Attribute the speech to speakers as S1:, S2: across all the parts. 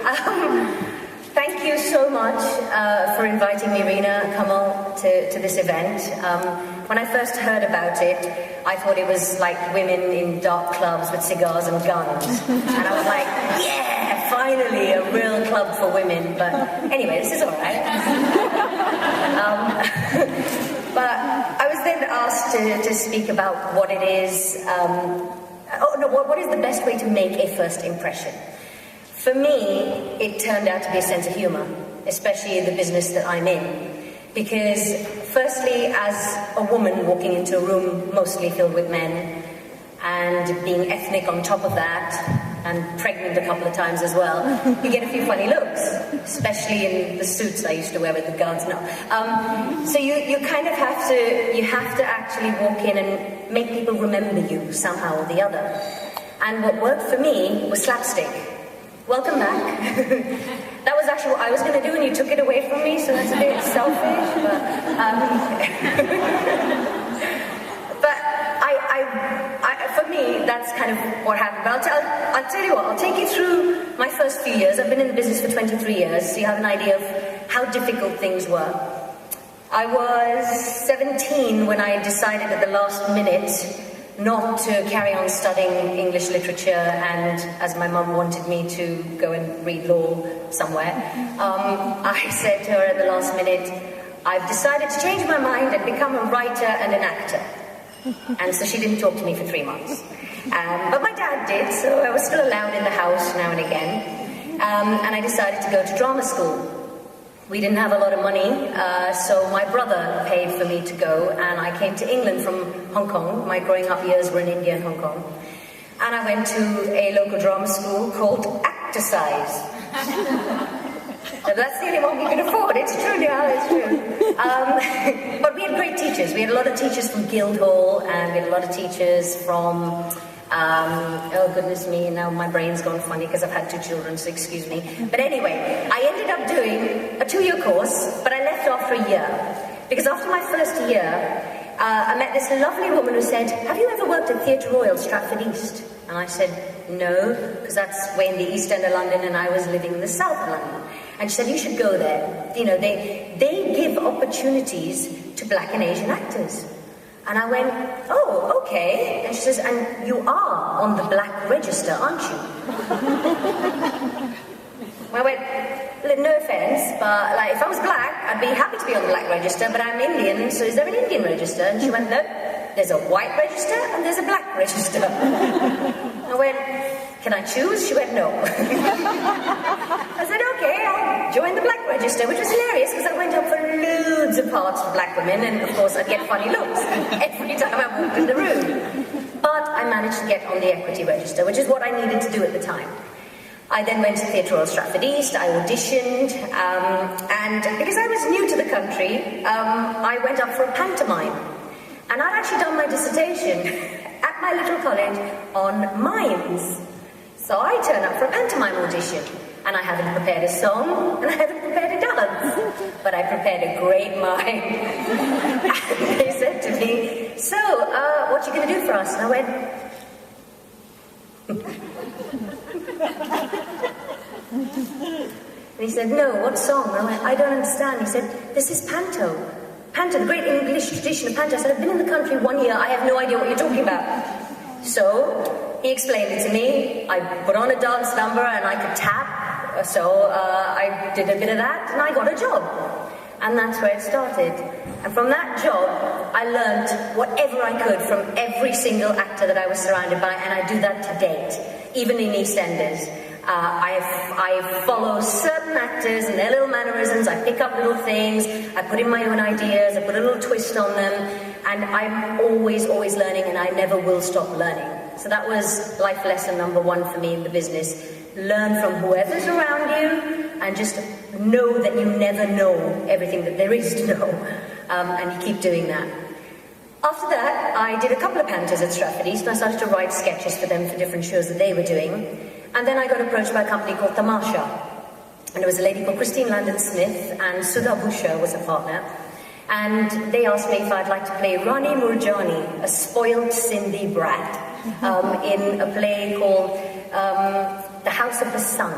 S1: Thank you so much for inviting me, Rina, Kamal, to this event. When I first heard about it, I thought it was like women in dark clubs with cigars and guns. And I was like, yeah, finally a real club for women. But anyway, this is all right. But I was then asked to speak about what it is, what is the best way to make a first impression? For me, it turned out to be a sense of humor, especially in the business that I'm in. Because firstly, as a woman walking into a room mostly filled with men, and being ethnic on top of that, and pregnant a couple of times as well, you get a few funny looks, especially in the suits I used to wear with the guards now. So you kind of have to actually walk in and make people remember you somehow or the other. And what worked for me was slapstick. Welcome back. That was actually what I was going to do, and you took it away from me, so that's a bit selfish. But for me, that's kind of what happened. But I'll tell you what, I'll take you through my first few years. I've been in the business for 23 years, so you have an idea of how difficult things were. I was 17 when I decided at the last minute not to carry on studying English literature, and as my mum wanted me to go and read law somewhere, I said to her at the last minute, I've decided to change my mind and become a writer and an actor. And so she didn't talk to me for 3 months. But my dad did, so I was still allowed in the house now and again. And I decided to go to drama school. We didn't have a lot of money, so my brother paid for me to go, and I came to England from Hong Kong. My growing up years were in India and Hong Kong. And I went to a local drama school called Actorcise. That's the only one we could afford. It's true now, it's true. But we had great teachers. We had a lot of teachers from Guildhall, and we had a lot of teachers from... oh goodness me, now my brain's gone funny because I've had 2 children, so excuse me. But anyway, I ended up doing a 2-year course, but I left after a year. Because after my first year, I met this lovely woman who said, have you ever worked at Theatre Royal, Stratford East? And I said, no, because that's way in the East End of London and I was living in the South of London. And she said, you should go there. You know, they give opportunities to Black and Asian actors. And I went, oh, okay. And she says, and you are on the black register, aren't you? I went, no offense, but like, if I was black, I'd be happy to be on the black register, but I'm Indian, so is there an Indian register? And she went, no, there's a white register and there's a black register. I went, can I choose? She went, no. I said, okay, I'll join the black register, which was hilarious because I went up for loads of parts for black women, and of course I'd get funny looks every time I walked in the room. But I managed to get on the equity register, which is what I needed to do at the time. I then went to Theatre Royal Stratford East, I auditioned, and because I was new to the country, I went up for a pantomime. And I'd actually done my dissertation at my little college on mimes. So I turned up for a pantomime audition, and I haven't prepared a song, and I haven't prepared a dance, but I prepared a great mime. And they said to me, so, what you going to do for us? And I went, and he said, no, what song? And I went, I don't understand. He said, this is panto. Panto, the great English tradition of panto. I said, I've been in the country 1 year, I have no idea what you're talking about. So, he explained it to me. I put on a dance number and I could tap, so I did a bit of that and I got a job. And that's where it started. And from that job, I learned whatever I could from every single actor that I was surrounded by, and I do that to date, even in EastEnders. I follow certain actors and their little mannerisms, I pick up little things, I put in my own ideas, I put a little twist on them, and I'm always learning, and I never will stop learning. So that was life lesson number 1 for me in the business. Learn from whoever's around you, and just know that you never know everything that there is to know, and you keep doing that. After that, I did a couple of pantos at Stratford East, and I started to write sketches for them for different shows that they were doing. And then I got approached by a company called Tamasha. And there was a lady called Christine Landon-Smith, and Sudha Bhusha was a partner. And they asked me if I'd like to play Rani Murjani, a spoiled Sindhi brat, in a play called The House of the Sun.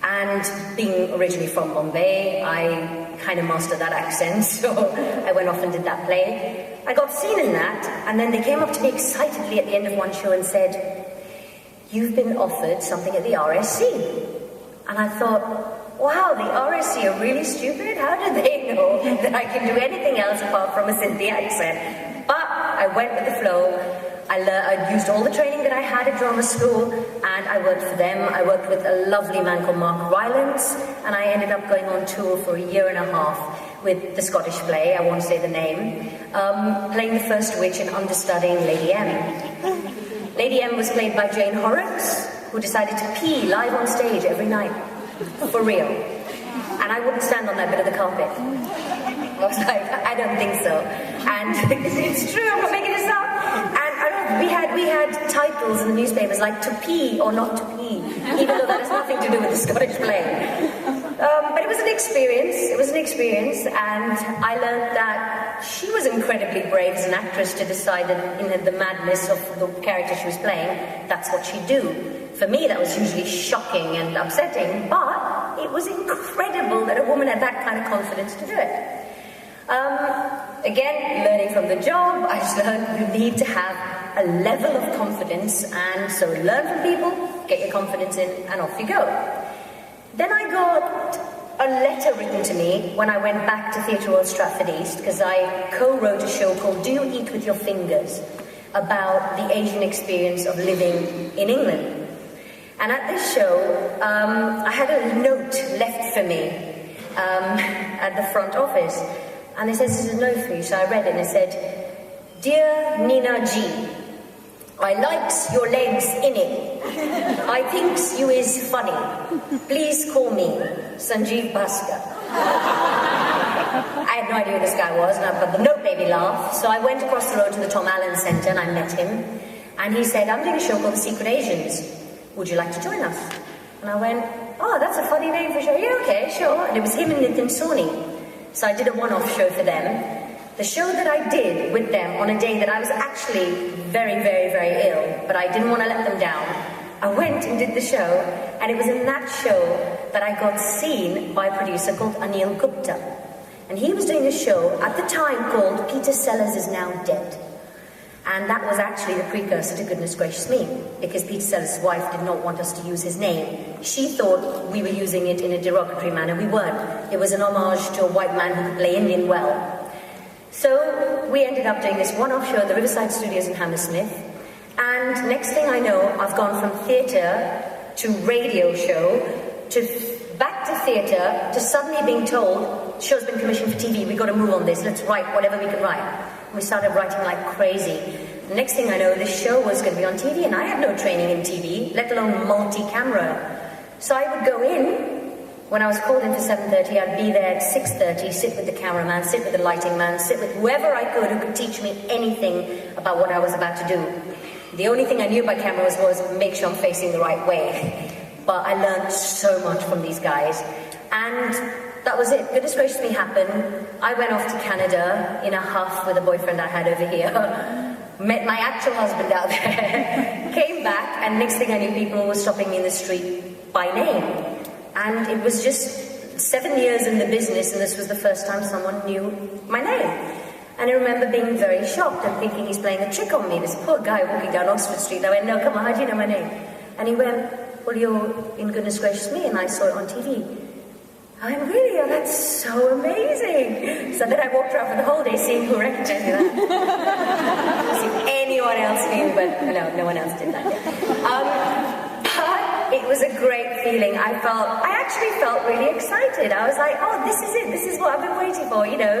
S1: And being originally from Bombay, I kind of mastered that accent, so I went off and did that play. I got seen in that, and then they came up to me excitedly at the end of one show and said, "You've been offered something at the RSC." And I thought, wow, the RSC are really stupid? How do they know that I can do anything else apart from a Sindhi accent? But I went with the flow. I used all the training that I had at drama school, and I worked for them. I worked with a lovely man called Mark Rylance, and I ended up going on tour for a year and a half with the Scottish play, I won't say the name, playing the first witch and understudying Lady M. Lady M was played by Jane Horrocks, who decided to pee live on stage every night, for real. And I wouldn't stand on that bit of the carpet. I was like, I don't think so. And it's true, I'm not making this up. And I don't know, we had titles in the newspapers like "To Pee or Not to Pee," even though that has nothing to do with the Scottish play. But it was an experience, and I learned that she was incredibly brave as an actress to decide that in the madness of the character she was playing, that's what she'd do. For me, that was usually shocking and upsetting, but it was incredible that a woman had that kind of confidence to do it. Again, learning from the job, I just learned you need to have a level of confidence, and so learn from people, get your confidence in, and off you go. Then I got a letter written to me when I went back to Theatre Royal Stratford East, because I co-wrote a show called "Do You Eat With Your Fingers?" about the Asian experience of living in England. And at this show, I had a note left for me at the front office. And it says, "This is a note for you." So I read it, and it said, "Dear Nina G, I likes your legs in it. I thinks you is funny. Please call me Sanjeev Bhaskar." I had no idea who this guy was, but the note made me laugh. So I went across the road to the Tom Allen Centre, and I met him. And he said, "I'm doing a show called The Secret Asians. Would you like to join us?" And I went, "Oh, that's a funny name for a show. Yeah, okay, sure." And it was him and Nitin Soni. So I did a one-off show for them. The show that I did with them on a day that I was actually very, very, very ill, but I didn't want to let them down. I went and did the show, and it was in that show that I got seen by a producer called Anil Gupta. And he was doing a show at the time called Peter Sellers Is Now Dead. And that was actually the precursor to Goodness Gracious Me, because Peter Sellers' wife did not want us to use his name. She thought we were using it in a derogatory manner. We weren't. It was an homage to a white man who could play Indian well. So we ended up doing this one-off show at the Riverside Studios in Hammersmith. And next thing I know, I've gone from theatre to radio show to back to theatre to suddenly being told, "Show's been commissioned for TV, we've got to move on this, let's write whatever we can write." We started writing like crazy. The next thing I know, this show was going to be on TV, and I had no training in TV, let alone multi-camera. So I would go in, when I was called in for 7:30, I'd be there at 6:30, sit with the cameraman, sit with the lighting man, sit with whoever I could who could teach me anything about what I was about to do. The only thing I knew about cameras was make sure I'm facing the right way. But I learned so much from these guys. And that was it. Goodness Gracious Me happened. I went off to Canada in a huff with a boyfriend I had over here. Met my actual husband out there. Came back, and next thing I knew, people were stopping me in the street by name. And it was just 7 years in the business, and this was the first time someone knew my name. And I remember being very shocked and thinking he's playing a trick on me. This poor guy walking down Oxford Street. I went, "No, come on, how do you know my name?" And he went, "Well, you're in Goodness Gracious Me," and I saw it on TV. I'm really, oh, that's so amazing. So then I walked around for the whole day seeing who recognized me. See if anyone else knew, but no one else did that. But it was a great feeling. I actually felt really excited. I was like, "Oh, this is it. This is what I've been waiting for, you know."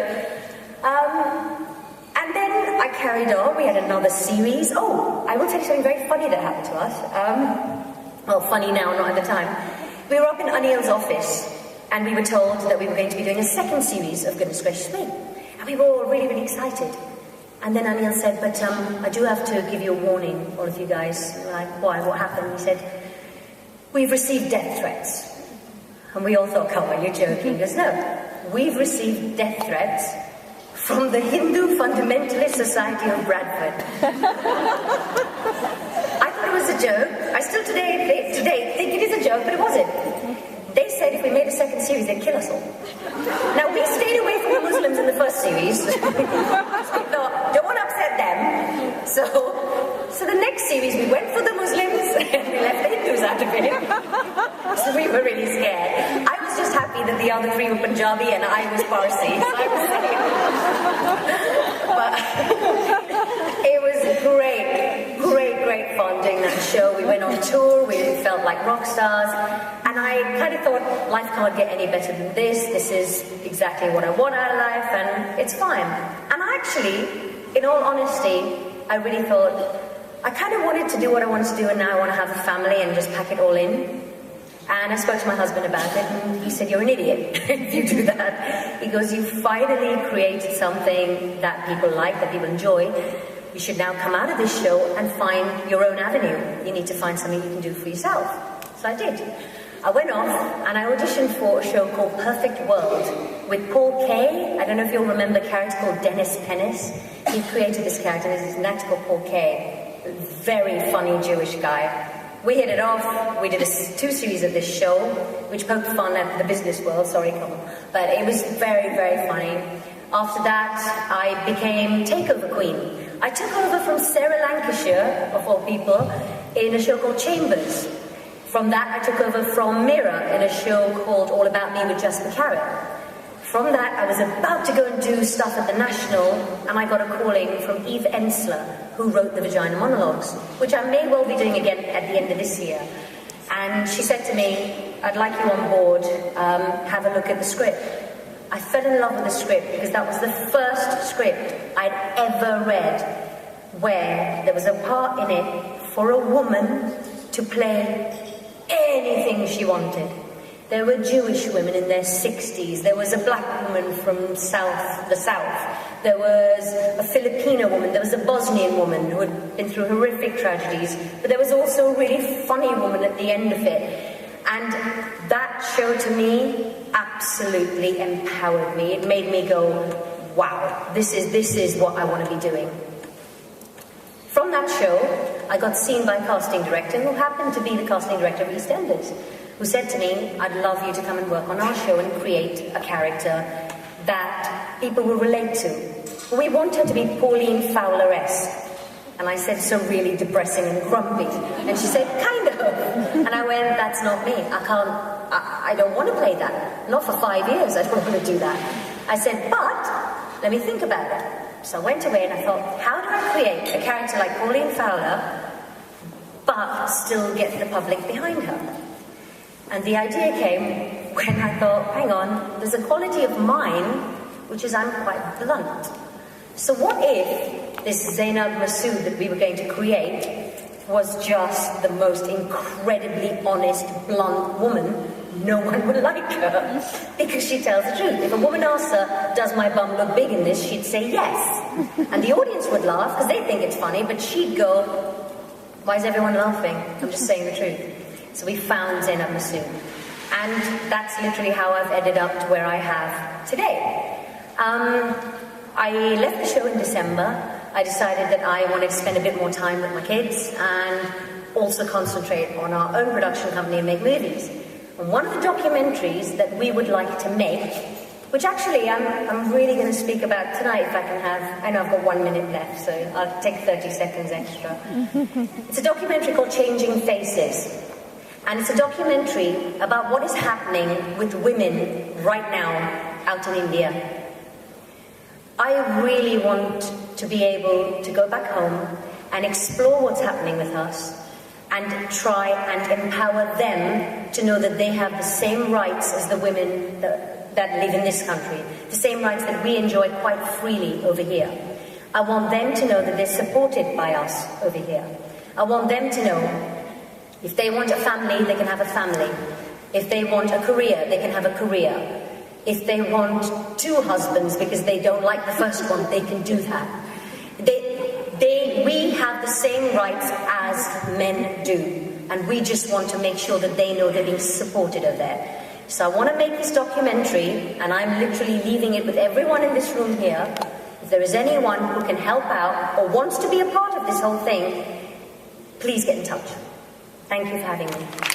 S1: And then I carried on. We had another series. Oh, I will tell you something very funny that happened to us. Well, funny now, not at the time. We were up in Anil's office, and we were told that we were going to be doing a second series of Goodness Gracious Me. And we were all really, really excited. And then Anil said, "But I do have to give you a warning, all of you guys." And we're like, "Why? What happened?" He said, "We've received death threats." And we all thought, "Come on, you're joking." He goes, "No, we've received death threats from the Hindu Fundamentalist Society of Bradford." I thought it was a joke. I still today think it is a joke, but it wasn't. series, they'd kill us all. Now, we stayed away from the Muslims in the first series. So we thought, don't want to upset them. So the next series, we went for the Muslims, and we left the Hindus out of it. So we were really scared. I was just happy that the other three were Punjabi, and I was Parsi. So I was safe. But it was great fun doing that show. We went on tour, we felt like rock stars, and I kind of thought, life can't get any better than this. This is exactly what I want out of life, and it's fine. And actually, in all honesty, I really thought, I kind of wanted to do what I wanted to do, and now I want to have a family and just pack it all in. And I spoke to my husband about it, and he said, you're an idiot if you do that. He goes, you finally created something that people like, that people enjoy. You should now come out of this show and find your own avenue. You need to find something you can do for yourself. So I did. I went off and I auditioned for a show called Perfect World with Paul Kay. I don't know if you'll remember a character called Dennis Pennis. He created this character, this is an actor called Paul Kay. A very funny Jewish guy. We hit it off. We did 2 series of this show, which poked fun at the business world. Sorry, come on. But it was very funny. After that, I became Takeover Queen. I took over from Sarah Lancashire, of all people, in a show called Chambers. From that, I took over from Mira in a show called All About Me with Just the Carrot. From that, I was about to go and do stuff at the National, and I got a calling from Eve Ensler, who wrote the Vagina Monologues, which I may well be doing again at the end of this year. And she said to me, I'd like you on board, have a look at the script. I fell in love with the script because that was the first script I'd ever read where there was a part in it for a woman to play anything she wanted. There were Jewish women in their 60s. There was a black woman from the South. There was a Filipino woman. There was a Bosnian woman who had been through horrific tragedies. But there was also a really funny woman at the end of it. And that show to me absolutely empowered me. It made me go, wow, this is what I want to be doing. From that show, I got seen by a casting director who happened to be the casting director of EastEnders, who said to me, I'd love you to come and work on our show and create a character that people will relate to. We want her to be Pauline Fowler-esque. And I said, so really depressing and grumpy. And she said, kind of. And I went, that's not me. I don't want to play that. Not for 5 years, I don't want to do that. I said, but let me think about it. So I went away and I thought, how do I create a character like Pauline Fowler, but still get the public behind her? And the idea came when I thought, hang on, there's a quality of mine, which is I'm quite blunt. So what if this Zainab Masood that we were going to create was just the most incredibly honest, blunt woman? No one would like her because she tells the truth. If a woman asks her, does my bum look big in this, she'd say yes. And the audience would laugh because they think it's funny, but she'd go, why is everyone laughing? I'm just saying the truth. So we found Zainab Masood. And that's literally how I've ended up to where I have today. I left the show in December. I decided that I wanted to spend a bit more time with my kids and also concentrate on our own production company and make movies. And one of the documentaries that we would like to make, which actually I'm really going to speak about tonight if I can have, I know I've got 1 minute left, so I'll take 30 seconds extra. It's a documentary called Changing Faces. And it's a documentary about what is happening with women right now out in India. I really want to be able to go back home and explore what's happening with us and try and empower them to know that they have the same rights as the women that live in this country, the same rights that we enjoy quite freely over here. I want them to know that they're supported by us over here. I want them to know if they want a family, they can have a family. If they want a career, they can have a career. If they want 2 husbands because they don't like the first one, they can do that. We have the same rights as men do, and we just want to make sure that they know they're being supported over there. So I want to make this documentary, and I'm literally leaving it with everyone in this room here. If there is anyone who can help out or wants to be a part of this whole thing, please get in touch. Thank you for having me.